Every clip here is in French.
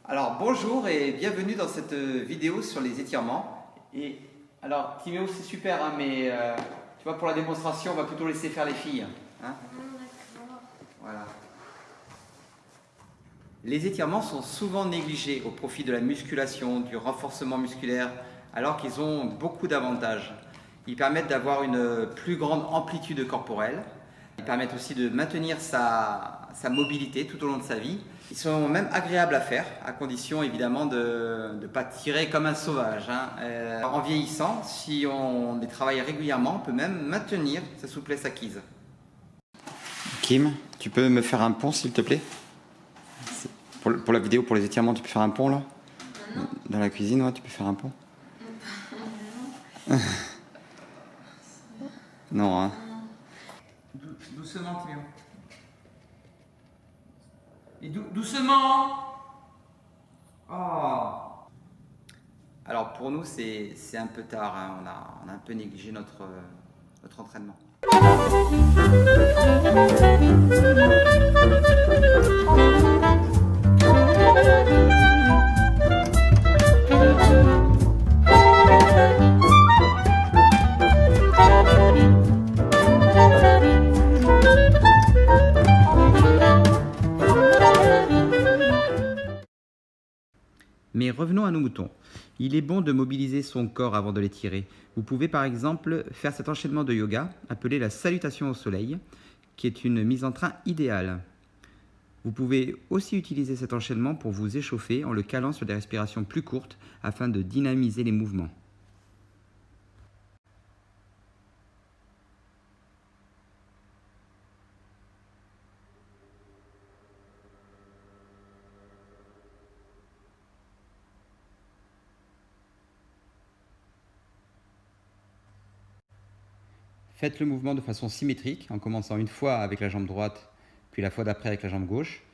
Alors bonjour et bienvenue dans cette vidéo sur les étirements. Et alors Timéo c'est super hein, mais tu vois pour la démonstration on va plutôt laisser faire les filles. Hein. D'accord. Voilà. Les étirements sont souvent négligés au profit de la musculation, du renforcement musculaire, alors qu'ils ont beaucoup d'avantages. Ils permettent d'avoir une plus grande amplitude corporelle. Ils permettent aussi de maintenir sa mobilité tout au long de sa vie. Ils sont même agréables à faire, à condition évidemment de ne pas tirer comme un sauvage. Hein. En vieillissant, si on les travaille régulièrement, on peut même maintenir sa souplesse acquise. Kim, tu peux me faire un pont s'il te plaît? Pour la vidéo, pour les étirements, tu peux faire un pont là? Non. Dans la cuisine, ouais, tu peux faire un pont? Non, hein. Doucement Timéo. Et doucement. Oh. Alors pour nous c'est un peu tard, hein. On a un peu négligé notre entraînement. Mais revenons à nos moutons. Il est bon de mobiliser son corps avant de l'étirer. Vous pouvez par exemple faire cet enchaînement de yoga appelé la salutation au soleil, qui est une mise en train idéale. Vous pouvez aussi utiliser cet enchaînement pour vous échauffer en le calant sur des respirations plus courtes afin de dynamiser les mouvements. Faites le mouvement de façon symétrique, en commençant une fois avec la jambe droite, puis la fois d'après avec la jambe gauche.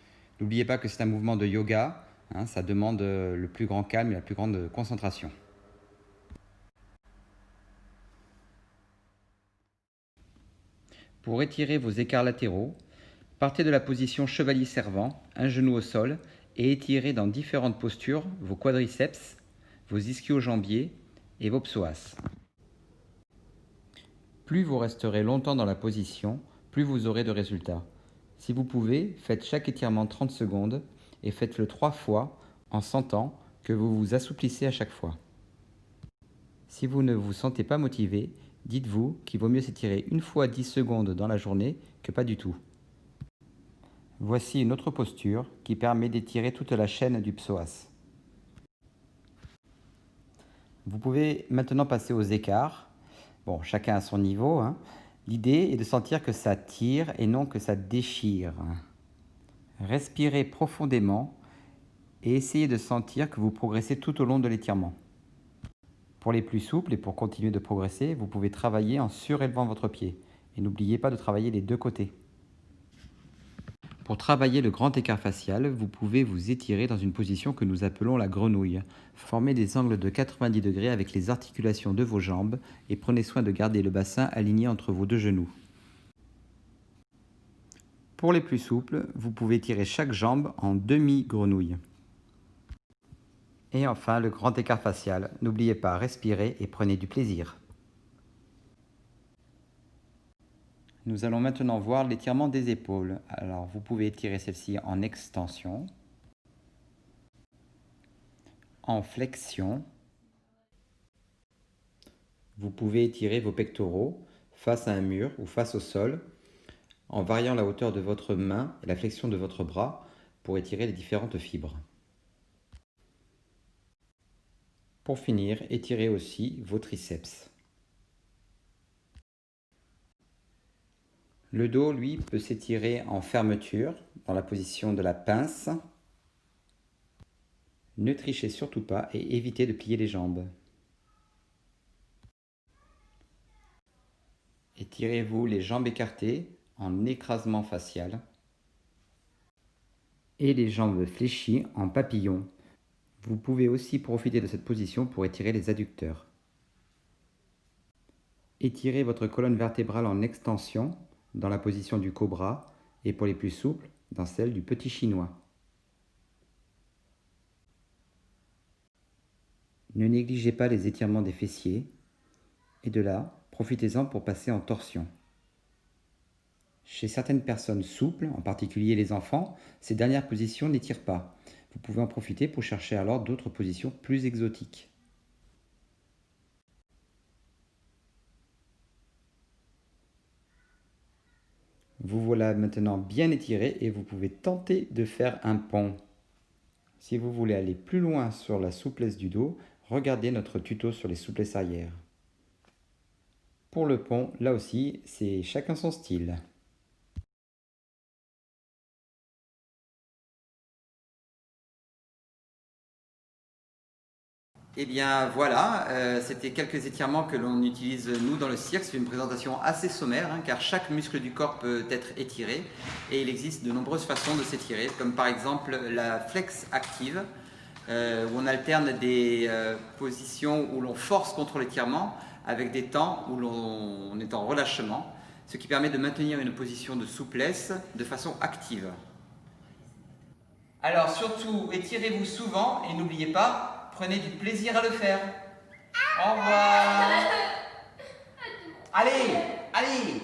N'oubliez pas que c'est un mouvement de yoga, hein, ça demande le plus grand calme et la plus grande concentration. Pour étirer vos écarts latéraux, partez de la position chevalier servant, un genou au sol, et étirez dans différentes postures vos quadriceps, vos ischio-jambiers et vos psoas. Plus vous resterez longtemps dans la position, plus vous aurez de résultats. Si vous pouvez, faites chaque étirement 30 secondes et faites-le 3 fois en sentant que vous vous assouplissez à chaque fois. Si vous ne vous sentez pas motivé, dites-vous qu'il vaut mieux s'étirer une fois 10 secondes dans la journée que pas du tout. Voici une autre posture qui permet d'étirer toute la chaîne du psoas. Vous pouvez maintenant passer aux écarts. Bon, chacun à son niveau. Hein. L'idée est de sentir que ça tire et non que ça déchire. Respirez profondément et essayez de sentir que vous progressez tout au long de l'étirement. Pour les plus souples et pour continuer de progresser, vous pouvez travailler en surélevant votre pied. Et n'oubliez pas de travailler les deux côtés. Pour travailler le grand écart facial, vous pouvez vous étirer dans une position que nous appelons la grenouille. Formez des angles de 90 degrés avec les articulations de vos jambes et prenez soin de garder le bassin aligné entre vos deux genoux. Pour les plus souples, vous pouvez tirer chaque jambe en demi-grenouille. Et enfin, le grand écart facial. N'oubliez pas, respirez et prenez du plaisir. Nous allons maintenant voir l'étirement des épaules. Alors, vous pouvez étirer celle-ci en extension, en flexion. Vous pouvez étirer vos pectoraux face à un mur ou face au sol, en variant la hauteur de votre main et la flexion de votre bras pour étirer les différentes fibres. Pour finir, étirez aussi vos triceps. Le dos, lui, peut s'étirer en fermeture, dans la position de la pince. Ne trichez surtout pas et évitez de plier les jambes. Étirez-vous les jambes écartées en écrasement facial et les jambes fléchies en papillon. Vous pouvez aussi profiter de cette position pour étirer les adducteurs. Étirez votre colonne vertébrale en extension dans la position du cobra et pour les plus souples, dans celle du petit chinois. Ne négligez pas les étirements des fessiers. Et de là, profitez-en pour passer en torsion. Chez certaines personnes souples, en particulier les enfants, ces dernières positions n'étirent pas. Vous pouvez en profiter pour chercher alors d'autres positions plus exotiques. Vous voilà maintenant bien étiré et vous pouvez tenter de faire un pont. Si vous voulez aller plus loin sur la souplesse du dos, regardez notre tuto sur les souplesses arrière. Pour le pont, là aussi, c'est chacun son style. Eh bien voilà, c'était quelques étirements que l'on utilise nous dans le cirque. C'est une présentation assez sommaire car chaque muscle du corps peut être étiré et il existe de nombreuses façons de s'étirer, comme par exemple la flex active où on alterne des positions où l'on force contre l'étirement avec des temps où l'on est en relâchement, ce qui permet de maintenir une position de souplesse de façon active. Alors surtout, étirez-vous souvent et n'oubliez pas, prenez du plaisir à le faire. Au revoir. Allez, allez.